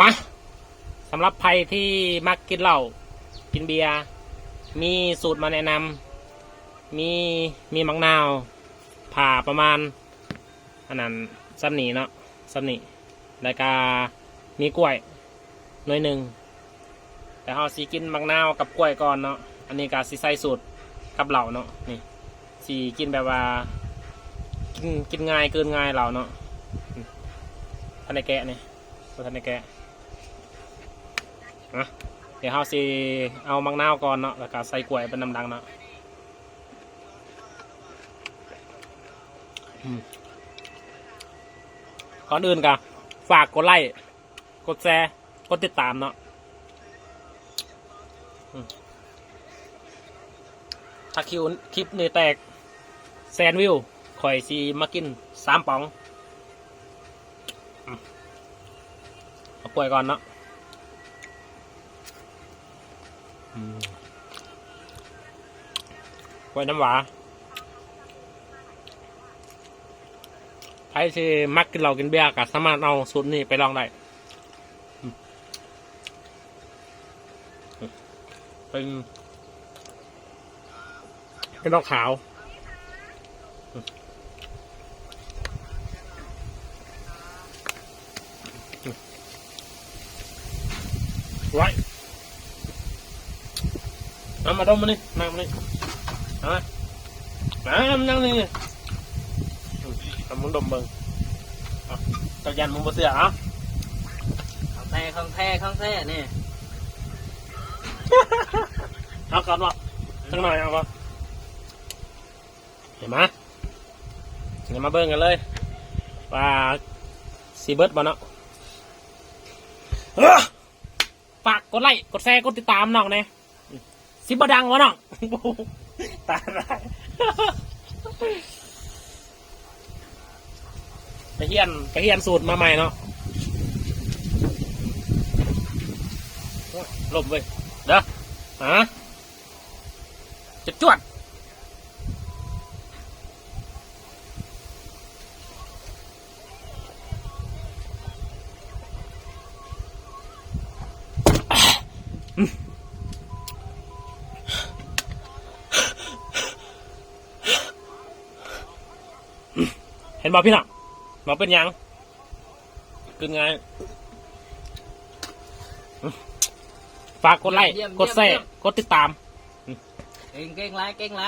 มาสำหรับใครที่มักกินเหล้ากินเบียร์มีสูตรมาแนะนำมีมะนาวผ่าประมาณอันนั้นซ้ำหนีเนาะซ้ำหนีแล้วก็มีกล้วยหน่อยหนึ่งแต่เราสีกินมะนาวกับกล้วยก่อนเนาะอันนี้ก็สีใส่สูตรกับเหล้าเนาะนี่สีกินแบบว่ากินง่ายเกินง่ายเหล้าเนาะทันในแกะนี่ทันในแกะนะเดี๋ยวเราสิเอามะนาวก่อนเนาะแล้วก็ใส่กล้วยเป็นน้ำดังเนาะก่อนอื่นก็ฝากกดไลค์กดแชร์กดติดตามเนาะถ้าคลิปนี้แตกแซนวิวข่อยซีมากิน3 ป๋องเอากล้วยก่อนเนาะกล้วยน้ำหวานใครที่มักกินเหล้ากินเบียร์ก็สามารถเอาสูตรนี้ไปลองได้เป็นดอกขาวไว้เอามาดมมานี่นั่งมานี่เอามานั่งนี่เอามึงดมเบิ้งเจ้ายันมึงบ่เสืออ่ะของแท้นี่ เอาก่อนวะสักหน่อยเอาวะเห็นไหมเดี๋ยวมาเบิ้งกันเลยว่าซีเบิร์ดบ่เนาะฝากกดไลค์กดแชร์กดติดตามน้องเนี่ยซิบดังวะน้องตายได้ไปเฮียนสูตรมาใหม่เนาะลมเว้ยเด้อจวดเห็นบอกพี่น้องบอกเป็นยังกินไงฝากกดไลค์กดแชร์กดติดตามเก่งไร